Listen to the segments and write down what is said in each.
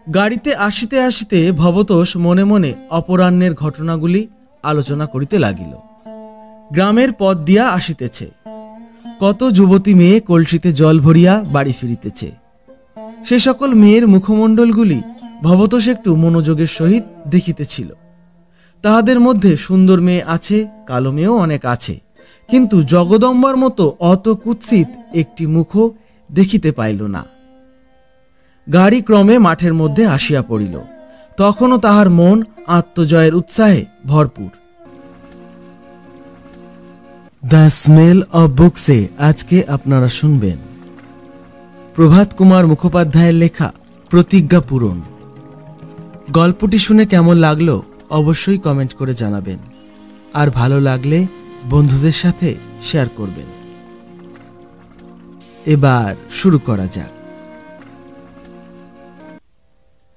গাড়িতে আসিতে আসিতে ভবতোষ মনে মনে অপরাহ্নের ঘটনাগুলি আলোচনা করিতে লাগিল। গ্রামের পথ দিয়া আসিতেছে, কত যুবতী মেয়ে কলসিতে জল ভরিয়া বাড়ি ফিরিতেছে। সে সকল মেয়ের মুখমণ্ডলগুলি ভবতোষ একটু মনোযোগের সহিত দেখিতেছিল। তাহাদের মধ্যে সুন্দর মেয়ে আছে, কালো মেয়েও অনেক আছে, কিন্তু জগদম্বার মতো অত কুৎসিত একটি মুখও দেখিতে পাইল না। গাড়ি ক্রমে মাঠের মধ্যে আসিয়া পড়িল। তখনও তাহার মন আত্মজয়ের উৎসাহে ভরপুর। দ্য স্মেল অব বুকসে আজকে আপনারা শুনবেন প্রভাত কুমার মুখোপাধ্যায়ের লেখা প্রতিজ্ঞা পূরণ। গল্পটি শুনে কেমন লাগলো অবশ্যই কমেন্ট করে জানাবেন, আর ভালো লাগলে বন্ধুদের সাথে শেয়ার করবেন। এবার শুরু করা যাক।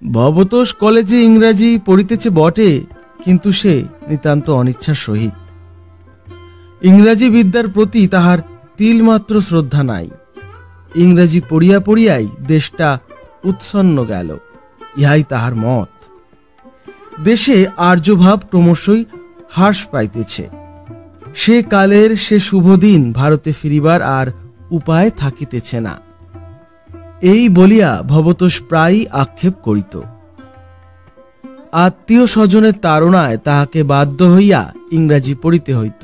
ভবতোষ কলেজে ইংরাজি পড়িতেছে বটে, কিন্তু সে নিতান্ত অনিচ্ছার সহিত। ইংরাজি বিদ্যার প্রতি তাহার তিলমাত্র শ্রদ্ধা নাই। ইংরাজি পড়িয়া পড়িয়াই দেশটা উৎসন্ন গেল, ইহাই তাহার মত। দেশে আর্যভাব ক্রমশই হ্রাস পাইতেছে। সে কালের সে শুভ দিন ভারতে ফিরিবার আর উপায় থাকিতেছে না, এই বলিয়া ভবতোষ প্রায়ই আক্ষেপ করিত। আত্মীয় স্বজনের তাড়নায় তাহাকে বাধ্য হইয়া ইংরাজি পড়িতে হইত,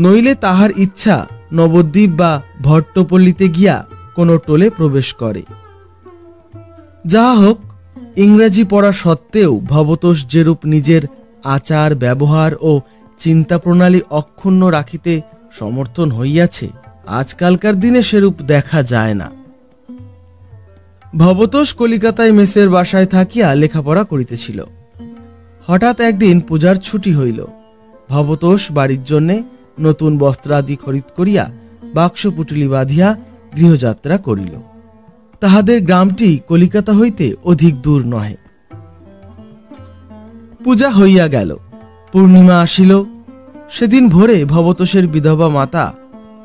নইলে তাহার ইচ্ছা নবদ্বীপ বা ভট্টপল্লীতে গিয়া কোনো টোলে প্রবেশ করে। যাহা হোক, ইংরাজি পড়া সত্ত্বেও ভবতোষ যেরূপ নিজের আচার ব্যবহার ও চিন্তা প্রণালী অক্ষুণ্ণ রাখিতে সমর্থন হইয়াছে, আজকালকার দিনে সেরূপ দেখা যায় না। ভবতোষ কলিকাতায় মেসের বাসায় থাকিয়া লেখাপড়া করিতেছিল। হঠাৎ একদিন পূজার ছুটি হইল। ভবতোষ বাড়ির জন্যে নতুন বস্ত্রাদি খরিদ করিয়া বাক্স পুটুলি বাঁধিয়া গৃহযাত্রা করিল। তাহাদের গ্রামটি কলিকাতা হইতে অধিক দূর নহে। পূজা হইয়া গেল, পূর্ণিমা আসিল। সেদিন ভোরে ভবতোষের বিধবা মাতা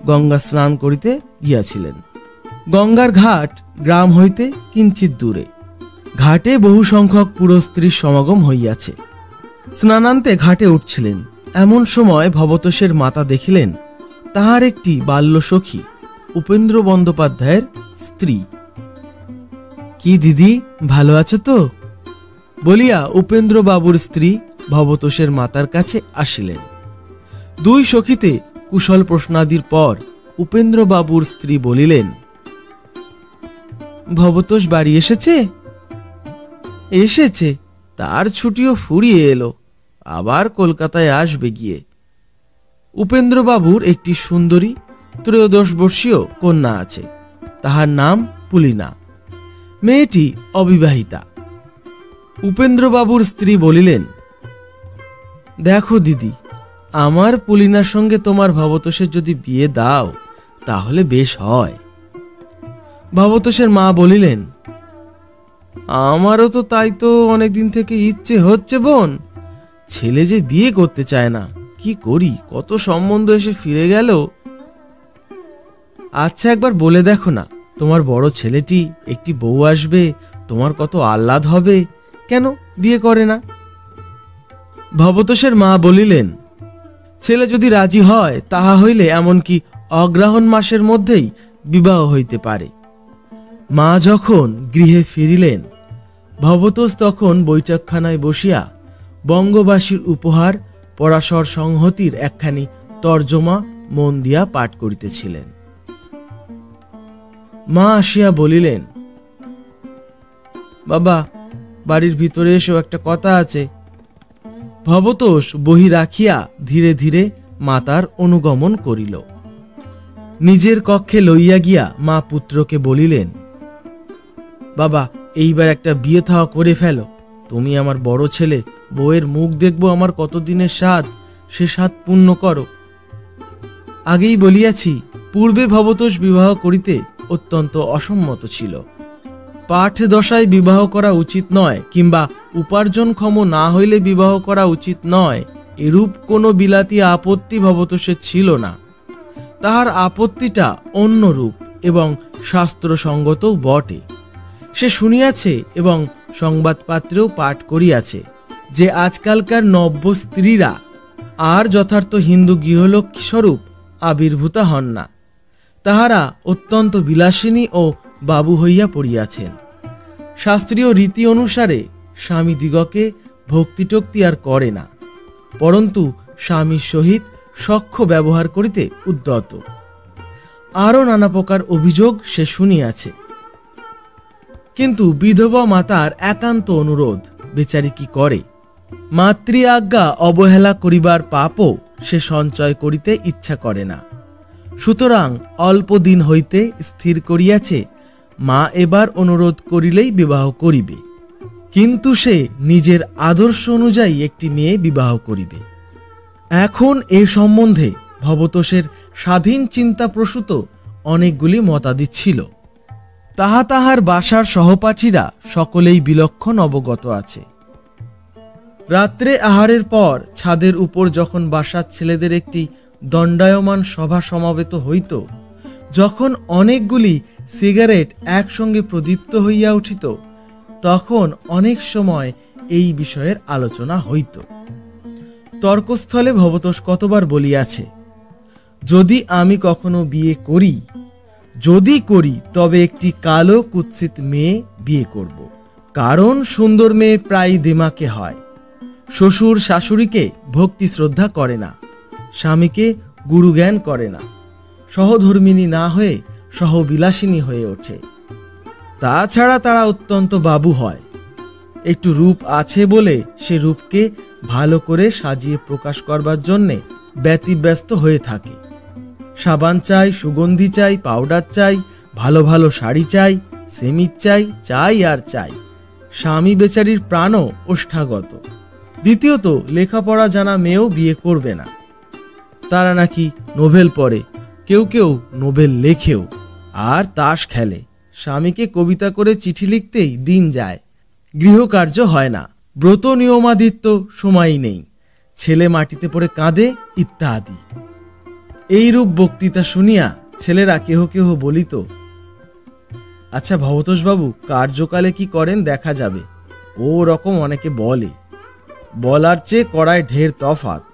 গঙ্গা স্নান করিতে গিয়াছিলেন। গঙ্গার ঘাট গ্রাম হইতে কিঞ্চিত দূরে। ঘাটে বহু সংখ্যক পুরস্ত্রীর সমাগম হইয়াছে। স্নানান্তে ঘাটে উঠছিলেন, এমন সময় ভবতোষের মাতা দেখিলেন তাহার একটি বাল্যসখী উপেন্দ্র বন্দ্যোপাধ্যায়ের স্ত্রী। কি দিদি, ভালো আছো তো বলিয়া উপেন্দ্র বাবুর স্ত্রী ভবতোষের মাতার কাছে আসিলেন। দুই সখীতে কুশল প্রশ্নাদির পর উপেন্দ্র বাবুর স্ত্রী বলিলেন, ভবতোষ বাড়ি এসেছে? এসেছে, তার ছুটিও ফুরিয়ে এলো, আবার কলকাতায় আসবে গিয়ে। উপেন্দ্রবাবুর একটি সুন্দরী 13 বর্ষীয় কন্যা আছে, তাহার নাম পুলিনা। মেয়েটি অবিবাহিতা। উপেন্দ্রবাবুর স্ত্রী বলিলেন, দেখো দিদি, আমার পুলিনার সঙ্গে তোমার ভবতোষের যদি বিয়ে দাও তাহলে বেশ হয়। ভবতোষের মা বলিলেন, আমারও তো তাই তো অনেকদিন থেকে ইচ্ছে হচ্ছে বোন, ছেলে যে বিয়ে করতে চায় না, কি করি, কত সম্বন্ধ এসে ফিরে গেল। আচ্ছা একবার বলে দেখো না, তোমার বড় ছেলেটি একটি বউ আসবে, তোমার কত আহ্লাদ হবে, কেন বিয়ে করে না? ভবতোষের মা বলিলেন, ছেলে যদি রাজি হয় তাহা হইলে এমনকি অগ্রহায়ণ মাসের মধ্যেই বিবাহ হইতে পারে। মা যখন গৃহে ফিরিলেন, ভবতোষ তখন বৈঠকখানায় বসিয়া বঙ্গবাসীর উপহার পরাশর সংহতির একখানি তর্জমা মন দিয়া পাঠ করিতেছিলেন। মা আসিয়া বলিলেন, বাবা, বাড়ির ভিতরে এসো, একটা কথা আছে। ভবতোষ বহি রাখিয়া ধীরে ধীরে মাতার অনুগমন করিল। নিজের কক্ষে লইয়া গিয়া মা পুত্রকে বলিলেন, বাবা, এইবার একটা বিয়ে থাওয়া করে ফেলো, তুমি আমার বড় ছেলে, বউয়ের মুখ দেখবো আমার কতদিনের স্বাদ, সে স্বাদ পূর্ণ করো। আগেই বলিয়াছি, পূর্বে ভবতোষ বিবাহ করিতে অত্যন্ত অসম্মত ছিল। পাঠ দশায় বিবাহ করা উচিত নয়, কিংবা উপার্জনক্ষম না হইলে বিবাহ করা উচিত নয়, এরূপ কোনো বিলাতি আপত্তি ভবতোষের ছিল না। তাহার আপত্তিটা অন্যরূপ এবং শাস্ত্রসঙ্গতও বটে। সে শুনিয়াছে এবং সংবাদপত্রেও পাঠ করিয়াছে যে আজকালকার নব্য স্ত্রীরা আর যথার্থ হিন্দু গৃহলক্ষ্মী স্বরূপ আবির্ভূতা হন না। তাহারা অত্যন্ত বিলাসিনী ও বাবু হইয়া পড়িয়াছেন। শাস্ত্রীয় রীতি অনুসারে স্বামীদিগকে ভক্তিটক্তি আর করে না, পরন্তু স্বামীর সহিত সখ্য ব্যবহার করিতে উদ্যত। আরও নানা প্রকার অভিযোগ সে শুনিয়াছে। কিন্তু বিধবা মাতার একান্ত অনুরোধ, বেচারি কি করে? মাতৃ আজ্ঞা অবহেলা করিবার পাপও সে সঞ্চয় করিতে ইচ্ছা করে না। সুতরাং অল্প দিন হইতে স্থির করিয়াছে মা এবার অনুরোধ করিলেই বিবাহ করিবে, কিন্তু সে নিজের আদর্শ অনুযায়ী একটি মেয়ে বিবাহ করিবে। এখন এ সম্বন্ধে ভবতোষের স্বাধীন চিন্তা প্রসূত অনেকগুলি মতাদি ছিল। তাহার বাসার সহপাঠীরা সকলেই বিলক্ষণ অবগত আছে। রাত্রে আহারের পর ছাদের উপর যখন বাসার ছেলেদের একটি দণ্ডায়মান সভা সমাবেত হইত, যখন অনেকগুলি সিগারেট একসঙ্গে প্রদীপ্ত হইয়া উঠিত, তখন অনেক সময় এই বিষয়ের আলোচনা হইত। তর্কস্থলে ভবতোষ কতবার বলিয়াছে, যদি আমি কখনো বিয়ে করি, যদি করি তবে একটি কালো কুৎসিত মেয়ে বিয়ে করব, কারণ সুন্দর মেয়ে প্রায় দিমাকে হয়। শ্বশুর শাশুড়িকে ভক্তি শ্রদ্ধা করে না, স্বামীকে গুরুজ্ঞান করে না, সহধর্মিণী না হয়ে সহবিলাসিনী হয়ে ওঠে। তাছাড়া তারা অত্যন্ত বাবু হয়। একটু রূপ আছে বলে সে রূপকে ভালো করে সাজিয়ে প্রকাশ করবার জন্যে ব্যতিব্যস্ত হয়ে থাকে। সাবান চাই, সুগন্ধি চাই, পাউডার চাই, ভালো ভালো শাড়ি চাই, সেমিজ চাই, চাই আর চাই। স্বামী বেচারির প্রাণও ওষ্ঠাগত। দ্বিতীয়ত, লেখাপড়া জানা মেয়েও বিয়ে করবে না। তারা নাকি নোভেল পড়ে, কেউ কেউ নোভেল লেখেও, আর তাস খেলে। স্বামীকে কবিতা করে চিঠি লিখতেই দিন যায়, গৃহকার্য হয় না, ব্রত নিয়মাদিত্য সময়ই নেই, ছেলে মাটিতে পড়ে কাঁদে ইত্যাদি। এইরূপ বক্তৃতা শুনিয়া ছেলেরা কেহ কেহ বলিত, আচ্ছা ভবতোষবাবু কার্যকালে কি করেন দেখা যাবে। ও রকম অনেকে বলে, বলার চেয়ে করায় ঢের তফাত।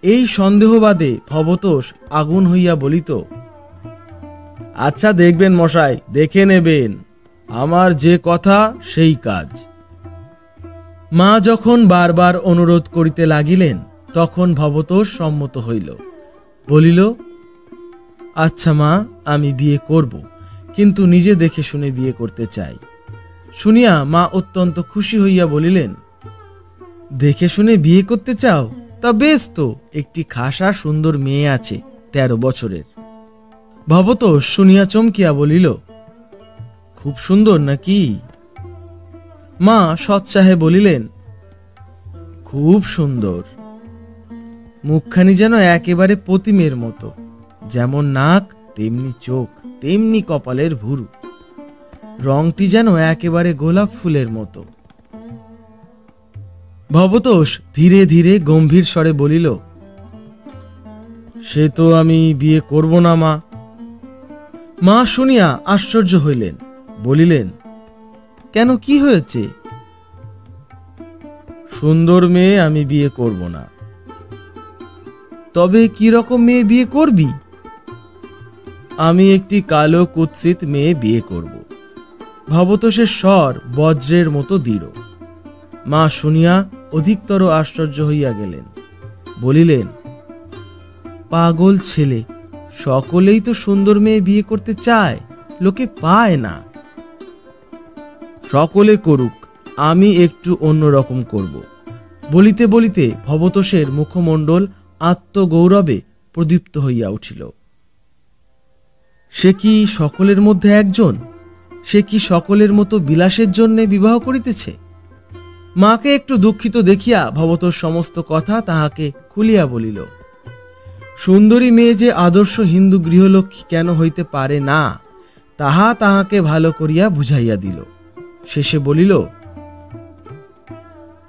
এই সন্দেহবাদে ভবতোষ আগুন হইয়া বলিত, আচ্ছা দেখবেন মশাই, দেখে নেবেন, আমার যে কথা সেই কাজ। মা যখন বারবার অনুরোধ করিতে লাগিলেন, তখন ভবতোষ সম্মত হইল। বলিল, আচ্ছা মা, আমি বিয়ে করব, কিন্তু নিজে দেখে শুনে বিয়ে করতে চাই। শুনিয়া মা অত্যন্ত খুশি হইয়া বলিলেন, দেখে শুনে বিয়ে করতে চাও? তা বেশ তো, একটি খাসা সুন্দর মেয়ে আছে 13 বছরের। ভবতোষ শুনিয়া চমকিয়া বলিল, খুব সুন্দর নাকি? মা সৎসাহে বলিলেন, খুব সুন্দর। মুখখানি যেন একেবারে প্রতিমের মতো, যেমন নাক তেমনি চোখ, তেমনি কপালের ভুরু, রংটি যেন একেবারে গোলাপ ফুলের মতো। ভবতোষ ধীরে ধীরে গম্ভীর স্বরে বলিল, সে তো আমি বিয়ে করব না মা। মা শুনিয়া আশ্চর্য হইলেন, বলিলেন, কেন, কি হয়েছে? সুন্দর মেয়ে আমি বিয়ে করব না। তবে কি রকম মেয়ে বিয়ে করবি? আমি একটি কালো কুৎসিত মেয়ে বিয়ে করব। ভবতোষের স্বর বজ্রের মতো দৃঢ়। মা শুনিয়া অধিকতর আশ্চর্য হইয়া গেলেন, বলিলেন, পাগল ছেলে, সকলেই তো সুন্দর মেয়ে বিয়ে করতে চায়, লোকে পায় না। সকলে করুক, আমি একটু অন্যরকম করব। বলিতে বলিতে ভবতোষের মুখমণ্ডল আত্মগৌরবে প্রদীপ্ত হইয়া উঠিল। সে কি সকলের মধ্যে একজন? সে কি সকলের মতো বিলাসের জন্য বিবাহ করিতেছে? মাকে একটু দুঃখিত দেখিয়া ভবতোষ সমস্ত কথা তাহাকে খুলিয়া বলিল। সুন্দরী মেয়ে যে আদর্শ হিন্দু গৃহলক্ষ্মী কেন হইতে পারে না, তাহা তাহাকে ভালো করিয়া বুঝাইয়া দিল। শেষে বলিল,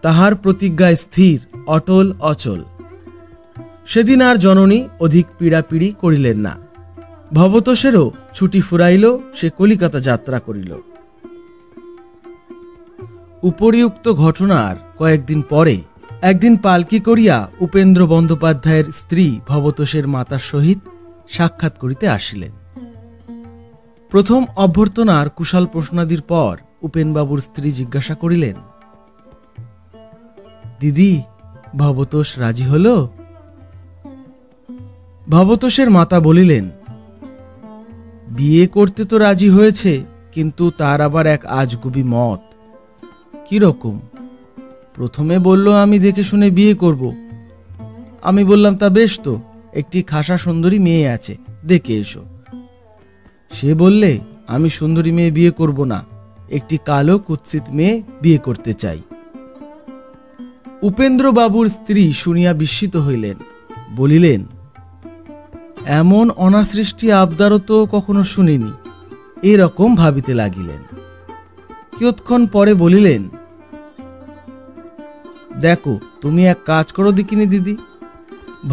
তাহার প্রতিজ্ঞা স্থির, অটল, অচল। সেদিন আর জননী অধিক পীড়াপিড়ি করিলেন না। ভবতোষেরও ছুটি ফুরাইল, সে কলিকাতা যাত্রা করিল। উপরিউক্ত ঘটনার কয়েকদিন পরে একদিন পালকি করিয়া উপেন্দ্র বন্দ্যোপাধ্যায়ের স্ত্রী ভবতোষের মাতার সহিত সাক্ষাৎ করিতে আসিলেন। প্রথম অভ্যর্থনার কুশল প্রশ্নাদির পর উপেনবাবুর স্ত্রী জিজ্ঞাসা করিলেন, দিদি, ভবতোষ রাজি হল? ভবতোষের মাতা বলিলেন, বিয়ে করতে তো রাজি হয়েছে, কিন্তু তার আবার এক আজগুবি মত। কিরকম? প্রথমে বলল আমি দেখে শুনে বিয়ে করব। আমি বললাম, তা বেশ তো, একটি খাসা সুন্দরী মেয়ে আছে, দেখে এসো। সে বললে, আমি সুন্দরী মেয়ে বিয়ে করব না, একটি কালো কুৎসিত মেয়ে বিয়ে করতে চাই। উপেন্দ্রবাবুর স্ত্রী শুনিয়া বিস্মিত হইলেন, বলিলেন, এমন অনাসৃষ্টি আবদারও তো কখনো শুনিনি। এরকম ভাবিতে লাগিলেন। কিয়ৎক্ষণ পরে বলিলেন, দেখো, তুমি এক কাজ করো দেখিনি দিদি,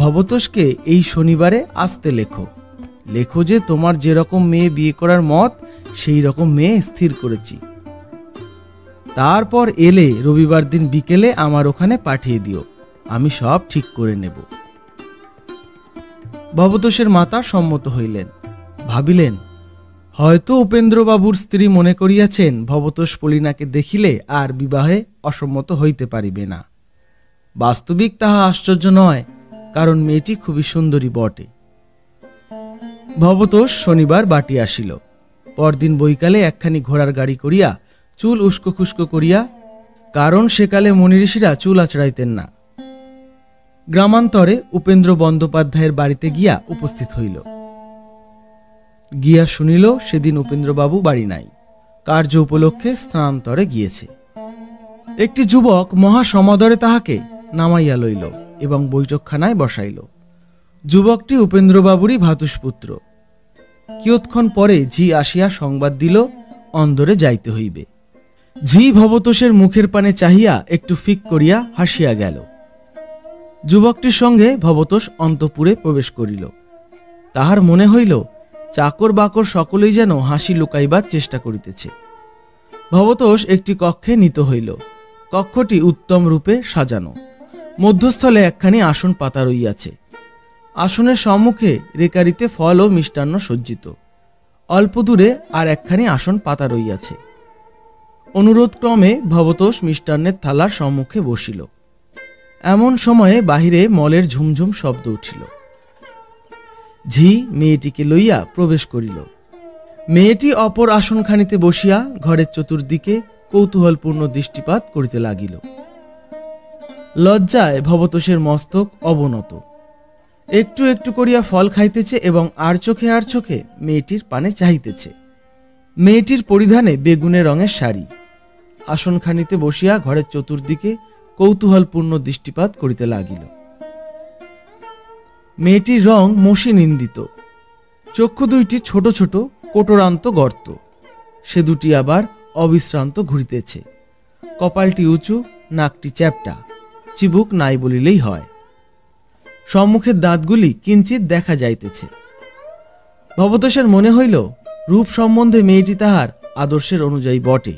ভবতোষকে এই শনিবারে আসতে লেখো। লেখো যে তোমার যেরকম মেয়ে বিয়ে করার মত, সেই রকম মেয়ে স্থির করেছি। তারপর এলে রবিবার দিন বিকেলে আমার ওখানে পাঠিয়ে দিও, আমি সব ঠিক করে নেব। ভবতোষের মাতা সম্মত হইলেন। ভাবিলেন, হয়তো উপেন্দ্রবাবুর স্ত্রী মনে করিয়াছেন ভবতোষ পলিনাকে দেখিলে আর বিবাহে অসম্মত হইতে পারিবে না। বাস্তবিক তাহা আশ্চর্য নয়, কারণ মেয়েটি খুবই সুন্দরী বটে। ভবতোষ শনিবার বাটি আসিল। পরদিন বৈকালে একখানি ঘোড়ার গাড়ি করিয়া, চুল উস্কো খুস্কো করিয়া, কারণ সেকালে মুনি ঋষিরা চুল আঁচড়াইতেন না, গ্রামান্তরে উপেন্দ্র বন্দ্যোপাধ্যায়ের বাড়িতে গিয়া উপস্থিত হইল। গিয়া শুনিল সেদিন উপেন্দ্রবাবু বাড়ি নাই, কার্য উপলক্ষে স্থানান্তরে গিয়েছে। একটি যুবক মহা সমাদরে তাহাকে নামাইয়া লইল এবং বৈঠকখানায় বসাইল। যুবকটি উপেন্দ্রবাবুরই ভাতুষপুত্র। কিয়ৎক্ষণ পরে ঝি আসিয়া সংবাদ দিল, অন্দরে যাইতে হইবে। ঝি ভবতোষের মুখের পানে চাহিয়া একটু ফিক করিয়া হাসিয়া গেল। যুবকটির সঙ্গে ভবতোষ অন্তঃপুরে প্রবেশ করিল। তাহার মনে হইল চাকর বাকর সকলেই যেন হাসি লুকাইবার চেষ্টা করিতেছে। ভবতোষ একটি কক্ষে নীত হইল। কক্ষটি উত্তম রূপে সাজানো। মধ্যস্থলে একখানি আসন পাতা রইয়াছে। আসনের সম্মুখে রেকারিতে ফল ও মিষ্টান্ন সজ্জিত। অল্প দূরে আর একখানি আসন পাতা রইয়াছে। অনুরোধক্রমে ভবতোষ মিষ্টান্নের থালার সম্মুখে বসিল। এমন সময়ে বাহিরে মলের ঝুমঝুম শব্দ উঠিল। ঝি মেয়েটিকে লইয়া প্রবেশ করিল। মেয়েটি অপর আসনখানিতে বসিয়া ঘরের চতুর্দিকে কৌতূহলপূর্ণ দৃষ্টিপাত করিতে লাগিল। লজ্জায় ভবতোষের মস্তক অবনত। একটু একটু করিয়া ফল খাইতেছে এবং আর চোখে মেয়েটির পানে চাহিতেছে। মেয়েটির পরিধানে বেগুনে রঙের শাড়ি। আসনখানিতে বসিয়া ঘরের চতুর্দিকে কৌতূহলপূর্ণ দৃষ্টিপাত করিতে লাগিল। মেয়েটির রং মসি নিন্দিত। চক্ষু দুইটি ছোট ছোট কোটরান্ত গর্ত, সে দুটি আবার অবিশ্রান্ত ঘুরিতেছে। কপালটি উঁচু, নাকটি চ্যাপ্টা, চিবুক নাই বলিলেই হয়। সম্মুখের দাঁতগুলি কিঞ্চিত দেখা যাইতেছে। ভবতোষের মনে হইল রূপ সম্বন্ধে মেয়েটি তাহার আদর্শের অনুযায়ী বটে।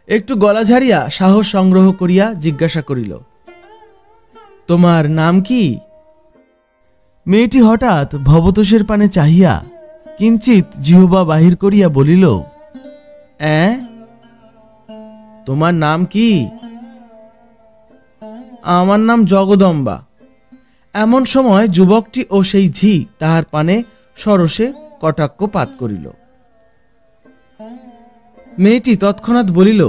একটু গলা ঝাড়িয়া সাহস সংগ্রহ করিয়া জিজ্ঞাসা করিল, তোমার নাম কি? মেয়েটি হঠাৎ ভবতোষের পানে চাহিয়া কিঞ্চিত জিহ্বা বাহির করিয়া বলিল, তোমার নাম কি? আমার নাম জগদম্বা। এমন সময় যুবকটি ও সেই ঝি তাহার পানে সরসে কটাক্ষপাত করিল। মেয়েটি তৎক্ষণাৎ বলিল,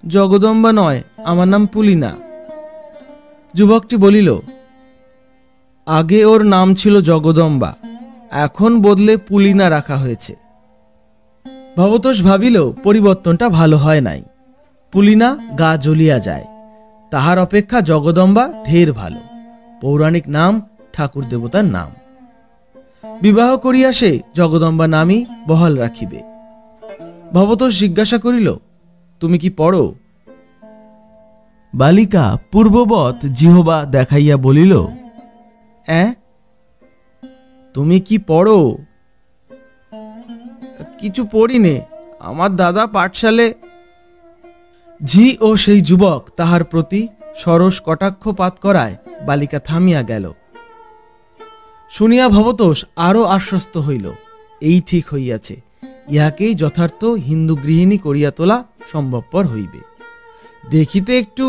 জগদম্বা নয়, আমার নাম পুলিনা। যুবকটি বলিল, আগে ওর নাম ছিল জগদম্বা, এখন বদলে পুলিনা রাখা হয়েছে। ভবতোষ ভাবিল পরিবর্তনটা ভালো হয় নাই। পুলিনা গা জ্বলিয়া যায়, তাহার অপেক্ষা জগদম্বা ঢের ভালো। পৌরাণিক নাম, ঠাকুর দেবতার নাম। বিবাহ করিয়া সে জগদম্বা নামই বহাল রাখিবে। ভবতোষ জিজ্ঞাসা করিল, তুমি কি পড়ো? বালিকা পূর্ববৎ জিহ্বা দেখাইয়া বলিল, তুমি কি পড়ো? কিছু পড়ি নে, আমার দাদা পাঠশালে। ঝি ও সেই যুবক তাহার প্রতি সরস কটাক্ষপাত করায় বালিকা থামিয়া গেল। শুনিয়া ভবতোষ আরো আশ্বস্ত হইল, এই ঠিক হইয়াছে, ইহাকেই যথার্থ হিন্দু গৃহিণী করিয়া তোলা সম্ভবপর হইবে। দেখিতে একটু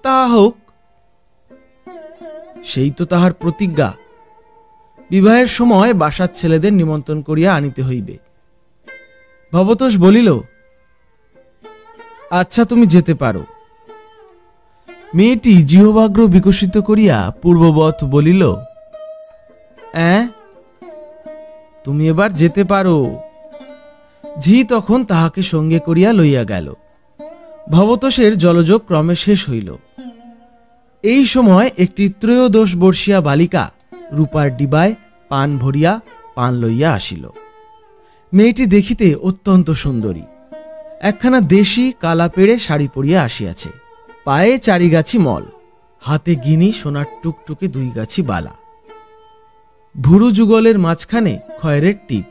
তাহা হোক, সেই তো তাহার প্রতিজ্ঞা। বিবাহের সময় বাসার ছেলেদের নিমন্ত্রণ করিয়া আনিতে হইবে। ভবতোষ বলিল, আচ্ছা, তুমি যেতে পারো। মেয়েটি জিহ্বাগ্র বিকশিত করিয়া পূর্ববৎ বলিল, তুমি এবার যেতে পারো। ঝি তখন তাহাকে সঙ্গে করিয়া লইয়া গেল। ভবতোষের জলযোগ ক্রমে শেষ হইল। এই সময় একটি 13 বর্ষীয়া বালিকা রূপার ডিবায় পান ভরিয়া পান লইয়া আসিল। মেয়েটি দেখিতে অত্যন্ত সুন্দরী। একখানা দেশি কালা পেড়ে শাড়ি পরিয়া আসিয়াছে, পায়ে 4 গাছি মল, হাতে গিনি সোনার টুকটুকে 2 গাছি বালা, ভুরু যুগলের মাঝখানে খয়েরের টিপ।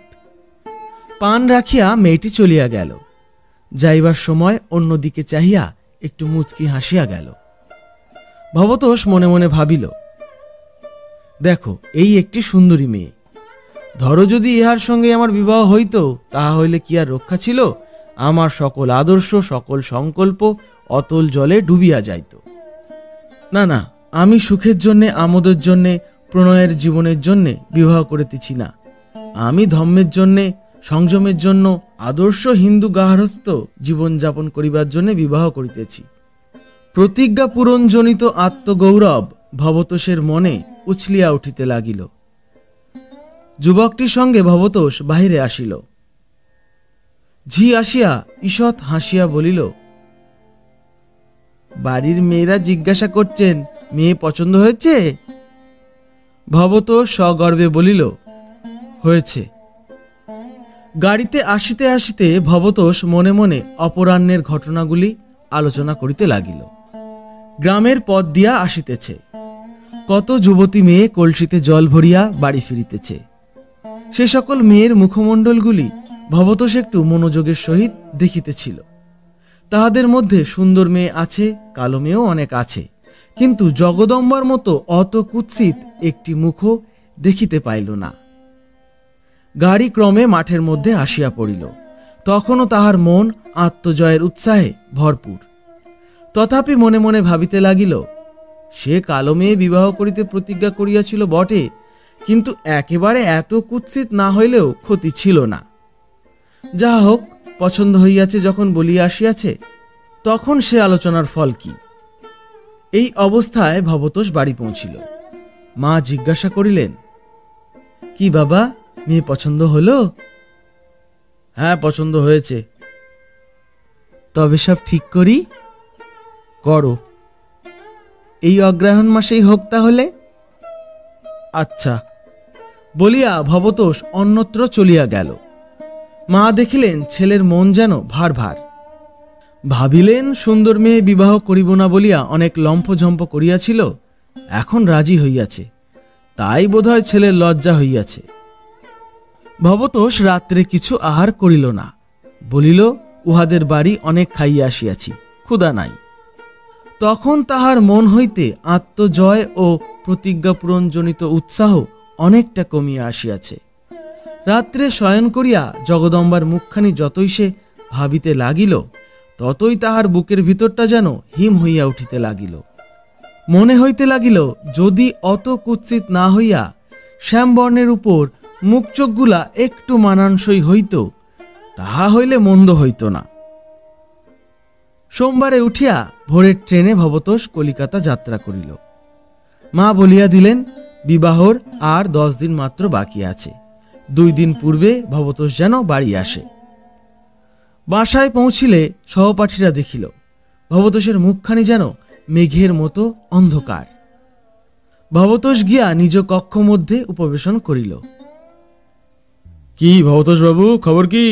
পান রাখিয়া মেয়েটি চলিয়া গেল। যাইবার সময় অন্যদিকে চাহিয়া একটু মুচকি হাসিয়া গেল। ভবতোষ মনে মনে ভাবিল, দেখো, এই একটি সুন্দরী মেয়ে। ধরো যদি ইহার সঙ্গে আমার বিবাহ হইত, তাহা হইলে কি আর রক্ষা ছিল? আমার সকল আদর্শ, সকল সংকল্প অতল জলে ডুবিয়া যাইত। না না, আমি সুখের জন্যে, আমোদের জন্যে, প্রণয়ের জীবনের জন্যে বিবাহ করিতেছি না। আমি ধর্মের জন্যে, সংযমের জন্য, আদর্শ হিন্দু গার্হস্থ্য জীবনযাপন করিবার জন্য বিবাহ করিতেছি। প্রতিজ্ঞা পূরণজনিত আত্মগৌরব ভবতোষের মনে উছলিয়া উঠিতে লাগিল। যুবকটির সঙ্গে ভবতোষ বাহিরে আসিল। ঝি আসিয়া ঈষৎ হাসিয়া বলিল, বাড়ির মেয়েরা জিজ্ঞাসা করছেন, মেয়ে পছন্দ হয়েছে? ভবতোষ সগর্বে বলিল, হয়েছে। গাড়িতে আসিতে আসিতে ভবতোষ মনে মনে অপরাহ্নের ঘটনাগুলি আলোচনা করিতে লাগিল। গ্রামের পথ দিয়া আসিতেছে, কত যুবতী মেয়ে কলসিতে জল ভরিয়া বাড়ি ফিরিতেছে। সে সকল মেয়ের মুখমণ্ডলগুলি ভবতোষ একটু মনোযোগের সহিত দেখিতেছিল। তাহাদের মধ্যে সুন্দর মেয়ে আছে, কালো মেয়েও অনেক আছে, কিন্তু জগদম্বার মতো অত কুৎসিত একটি মুখও দেখিতে পাইল না। গাড়ি ক্রমে মাঠের মধ্যে আসিয়া পড়িল। তখনও তাহার মন আত্মজয়ের উৎসাহে ভরপুর। তথাপি মনে মনে ভাবিতে লাগিল, সে কালো মেয়ে বিবাহ করিতে প্রতিজ্ঞা করিয়াছিল বটে, কিন্তু একেবারে এত কুৎসিত না হইলেও ক্ষতি ছিল না। যাহা হোক, পছন্দ হইয়াছে যখন বলিয়া আসিয়াছে, তখন সে আলোচনার ফল কি? এই অবস্থায় ভবতোষ বাড়ি পৌঁছিল। মা জিজ্ঞাসা করিলেন, কি বাবা, মেয়ে পছন্দ হলো? হ্যাঁ, পছন্দ হয়েছে। তবে সব ঠিক করি? করো। এই অগ্রহায়ণ মাসেই হোক তাহলে। আচ্ছা, বলিয়া ভবতোষ অন্যত্র চলিয়া গেল। মা দেখিলেন ছেলের মন যেন ভার ভার। ভাবিলেন, সুন্দর মেয়ে বিবাহ করিব না বলিয়া অনেক লম্ফঝম্প করিয়াছিল, এখন রাজি হইয়াছে, তাই বোধহয় ছেলের লজ্জা হইয়াছে। ভবতোষ রাত্রে কিছু আহার করিল না। বলিল, উহাদের বাড়ি অনেক খাইয়া আসিয়াছি, ক্ষুধা নাই। তখন তাহার মন হইতে আত্মজয় ও প্রতিজ্ঞা পূরণজনিত উৎসাহ অনেকটা কমিয়া আসিয়াছে। রাত্রে শয়ন করিয়া জগদম্বার মুখখানি যতই সে ভাবিতে লাগিল, ততই তাহার বুকের ভিতরটা যেন হিম হইয়া উঠিতে লাগিল। মনে হইতে লাগিল, যদি অত কুৎসিত না হইয়া শ্যামবর্ণের উপর মুখ চোখগুলা একটু মানানসই হইত, তাহা হইলে মন্দ হইত না। সোমবারে উঠিয়া ভোরের ট্রেনে ভবতোষ কলিকাতা যাত্রা করিল। মা বলিয়া দিলেন, বিবাহর আর 10 দিন মাত্র বাকি আছে। 2 দিন পূর্বে ভবতোষ যেন বাড়ি আসে। বাসায় পৌঁছিলে সহপাঠীরা দেখিল, ভবতোষের মুখখানি যেন মেঘের মতো অন্ধকার। ভবতোষ গিয়া নিজ কক্ষ মধ্যে উপবেশন করিল। কি ভবতোষ বাবু, খবর কি?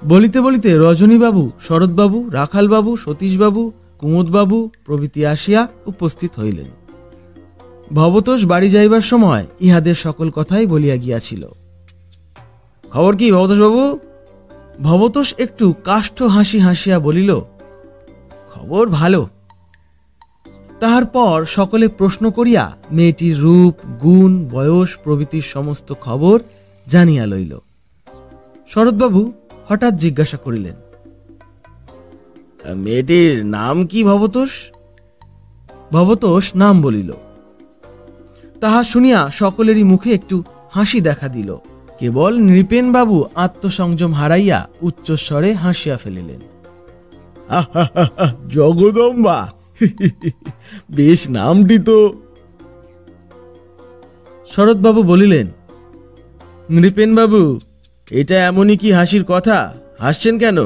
বলিতে বলিতে রজনীবাবু, শরৎবাবু, রাখালবাবু, সতীশবাবু, কুমুদবাবু প্রভৃতি আসিয়া উপস্থিত হইলেন। ভবতোষ বাড়ি যাইবার সময় ইহাদের সকল কথাই বলিয়া গিয়াছিল। খবর কি ভবতোষ বাবু? ভবতোষ একটু কাষ্ঠ হাসি হাসিয়া বলিল, খবর ভালো। তাহার পর সকলে প্রশ্ন করিয়া মেয়েটির রূপ, গুণ, বয়স প্রভৃতির সমস্ত খবর জানিয়া লইল। শরৎবাবু হঠাৎ জিজ্ঞাসা করিলেন, মেয়েটির নাম কি ভবতোষ? ভবতোষ নাম বলিল। তাহা শুনিয়া সকলেরই মুখে একটু হাসি দেখা দিল। কেবল নৃপেন বাবু আত্মসংযম হারাইয়া উচ্চস্বরে হাসিয়া ফেলিলেন। জগদম্বা, বেশ নামটি তো। শরৎবাবু বলিলেন, নৃপেন বাবু, এটা এমনই কি হাসির কথা? হাসছেন কেন?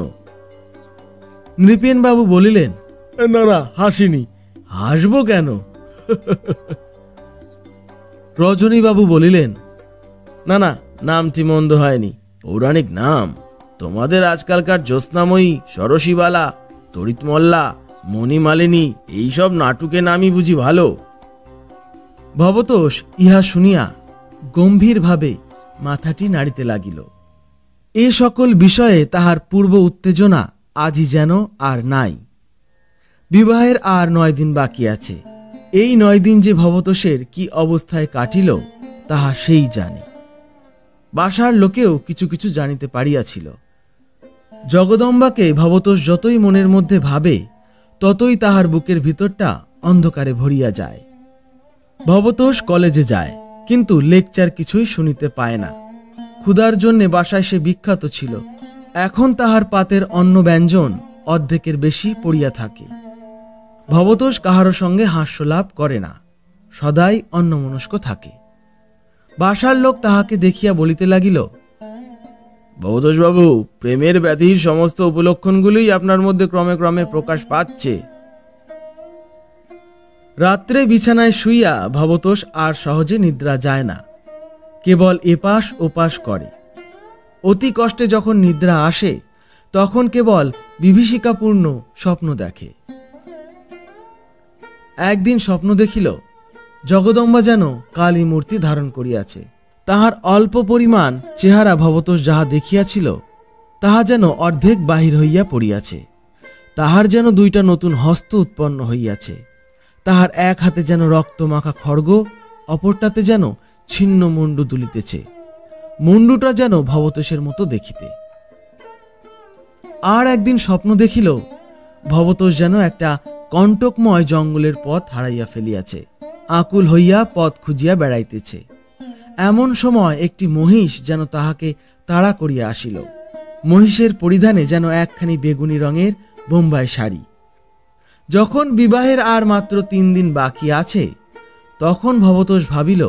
নৃপেন বাবু বলিলেন, না না, হাসিনি। হাসবো কেন? রজনীবাবু বলিলেন, না না, নামটি মন্দ হয়নি, পৌরাণিক নাম। তোমাদের আজকালকার জ্যোৎস্নাময়ী, সরসীবালা, তড়িৎমল্লা, মণিমালিনী এইসব নাটুকে নামই বুঝি ভালো। ভবতোষ ইহা শুনিয়া গম্ভীরভাবে মাথাটি নাড়িতে লাগিল। এ সকল বিষয়ে তাহার পূর্ব উত্তেজনা আজই যেন আর নাই। বিবাহের আর 9 দিন বাকি আছে। এই 9 দিন যে ভবতোষের কি অবস্থায় কাটিল তাহা সেই জানে। বাসার লোকেও কিছু কিছু জানিতে পারিয়াছিল। জগদম্বাকে ভবতোষ যতই মনের মধ্যে ভাবে, ততই তাহার বুকের ভিতরটা অন্ধকারে ভরিয়া যায়। ভবতোষ কলেজে যায়, কিন্তু লেকচার কিছুই শুনিতে পায় না। ক্ষুধার জন্যে বাসায় সে বিখ্যাত ছিল। এখন তাহার পাতের অন্ন ব্যঞ্জন অর্ধেকের বেশি পড়িয়া থাকে। ভবতোষ কাহারও সঙ্গে হাস্যলাভ করে না, সদাই অন্যমনস্ক থাকে। বাসার লোক তাহাকে দেখিয়া বলিতে লাগিল, ভবতোষ বাবু, প্রেমের ব্যাধির সমস্ত উপলক্ষণগুলোই আপনার মধ্যে ক্রমে ক্রমে প্রকাশ পাচ্ছে। রাত্রে বিছানায় শুইয়া ভবতোষ আর সহজে নিদ্রা যায় না, কেবল এপাশ ওপাশ করে। অতি কষ্টে যখন নিদ্রা আসে, তখন কেবল বিভীষিকাপূর্ণ স্বপ্ন দেখে। একদিন স্বপ্ন দেখিল, জগদম্বা যেন কালী মূর্তি ধারণ করিয়াছে। তাহার অল্প পরিমাণ চেহারা ভবতোষ যাহা দেখিয়াছিল, তাহা যেন অর্ধেক বাহির হইয়া পড়িয়াছে। তাহার যেন 2টা নতুন হস্ত উৎপন্ন হইয়াছে। তাহার এক হাতে যেন রক্তমাখা খড়গ, অপরটাতে যেন ছিন্ন মুন্ডু দুলিতেছে। মুন্ডুটা যেন ভবতোষের মতো দেখিতে। আর একদিন স্বপ্ন দেখিল, ভবতোষ যেন একটা কণ্টকময় জঙ্গলের পথ হারাইয়া ফেলিয়াছে, আকুল হইয়া পথ খুঁজিয়া বেড়াইতেছে। এমন সময় একটি মহিষ যেন তাহাকে তাড়া করিয়া আসিল। মহিষের পরিধানে যেন একখানি বেগুনি রঙের বোম্বাই শাড়ি। যখন বিবাহের আর মাত্র 3 দিন বাকি আছে, তখন ভবতোষ ভাবিল,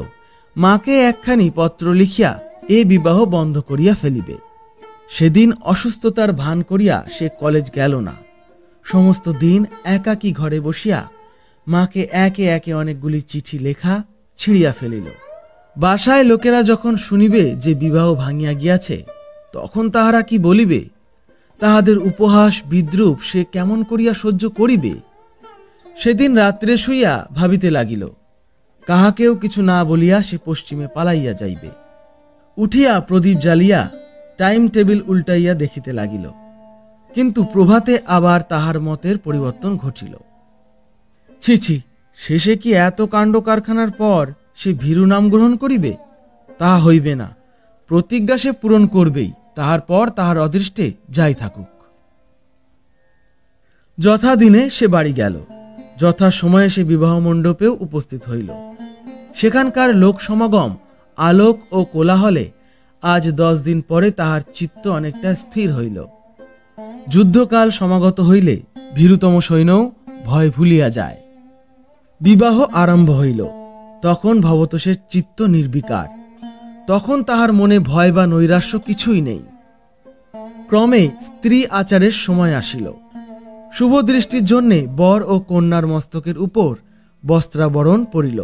মাকে একখানি পত্র লিখিয়া এ বিবাহ বন্ধ করিয়া ফেলিবে। সেদিন অসুস্থতার ভান করিয়া সে কলেজ গেল না। সমস্ত দিন একাকী ঘরে বসিয়া মাকে একে একে অনেকগুলি চিঠি লেখা ছিঁড়িয়া ফেলিল। বাসায় লোকেরা যখন শুনিবে যে বিবাহ ভাঙিয়া গিয়াছে, তখন তাহারা কি বলিবে? তাহাদের উপহাস বিদ্রূপ সে কেমন করিয়া সহ্য করিবে? সেদিন রাত্রে শুইয়া ভাবিতে লাগিল, কাহাকেও কিছু না বলিয়া সে পশ্চিমে পালাইয়া যাইবে। উঠিয়া প্রদীপ জ্বালিয়া টাইম টেবিল উল্টাইয়া দেখিতে লাগিল, কিন্তু প্রভাতে আবার তাহার মতের পরিবর্তন ঘটিল। ছি ছি, শেষে কি এত কাণ্ড কারখানার পর সে ভীরু নাম গ্রহণ করিবে? তাহা হইবে না। প্রতিজ্ঞা সে পূরণ করবেই, তাহার পর তাহার অদৃষ্টে যাই থাকুক। যথা দিনে সে বাড়ি গেল। যথা সময়ে সে বিবাহ মণ্ডপেও উপস্থিত হইল। সেখানকার লোক সমাগম, আলোক ও কোলাহলে আজ 10 দিন পরে তাহার চিত্ত অনেকটা স্থির হইল। যুদ্ধকাল সমাগত হইলে ভীরুতম সৈন্যও ভয় ভুলিয়া যায়। বিবাহ আরম্ভ হইল। তখন ভবতোষের চিত্ত নির্বিকার। তখন তাহার মনে ভয় বা নৈরাশ্য কিছুই নেই। ক্রমে স্ত্রী আচারের সময় আসিল। শুভ দৃষ্টির জন্যে বর ও কন্যার মস্তকের উপর বস্ত্রাবরণ পড়িল।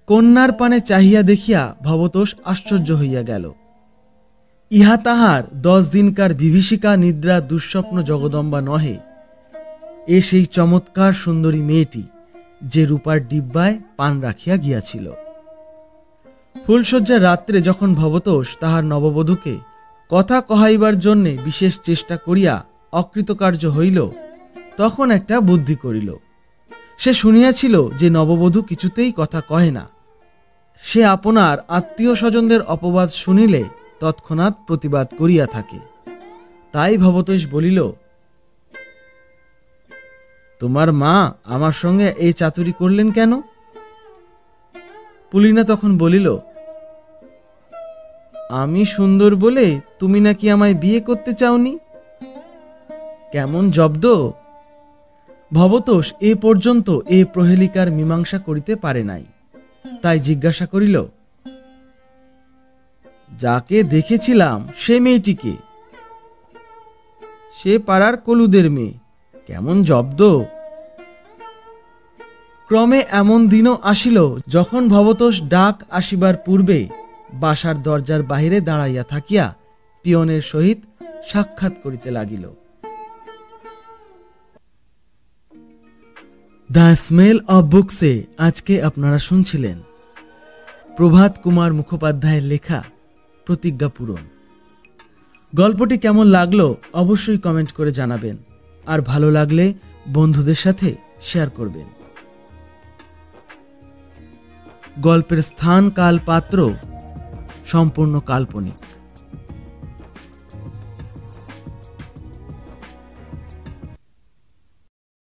কন্যার পানে চাহিয়া দেখিয়া ভবতোষ আশ্চর্য হইয়া গেল। ইহা তাহার 10 দিনকার বিভীষিকা নিদ্রা দুঃস্বপ্ন জগদম্বা নহে। এ সেই চমৎকার সুন্দরী মেয়েটি, যে রূপার ডিব্বায় পান রাখিয়া গিয়াছিল। ফুলশয্যার রাত্রে যখন ভবতোষ তাহার নববধূকে কথা কহাইবার জন্যে বিশেষ চেষ্টা করিয়া অকৃতকার্য হইল, তখন একটা বুদ্ধি করিল। সে শুনিয়াছিল যে নববধূ কিছুতেই কথা কহে না। সে আপনার আত্মীয় স্বজনদের অপবাদ শুনিলে তৎক্ষণাৎ প্রতিবাদ করিয়া থাকে। তাই ভবতোষ বলিল, তোমার মা আমার সঙ্গে এই চাতুরি করলেন কেন? পুলিনা তখন বলিল, আমি সুন্দর বলে তুমি নাকি আমায় বিয়ে করতে চাওনি? কেমন জব্দ! ভবতোষ এ পর্যন্ত এ প্রহেলিকার মীমাংসা করিতে পারে নাই। তাই জিজ্ঞাসা করিল, যাকে দেখেছিলাম সে মেয়েটিকে? সে পাড়ার কলুদের মেয়ে। কেমন জব্দ! ক্রমে এমন দিনও আসিল যখন ভবতোষ ডাক আসিবার পূর্বে বাসার দরজার বাহিরে দাঁড়াইয়া থাকিয়া পিয়নের সহিত সাক্ষাৎ করিতে লাগিল। দ্য স্মেল অব বুকসে আজকে আপনারা শুনছিলেন প্রভাত কুমার মুখোপাধ্যায়ের লেখা প্রতিজ্ঞা পূরণ। গল্পটি কেমন লাগলো অবশ্যই কমেন্ট করে জানাবেন, আর ভালো লাগলে বন্ধুদের সাথে শেয়ার করবেন। গল্পের স্থান, কাল, পাত্র সম্পূর্ণ কাল্পনিক।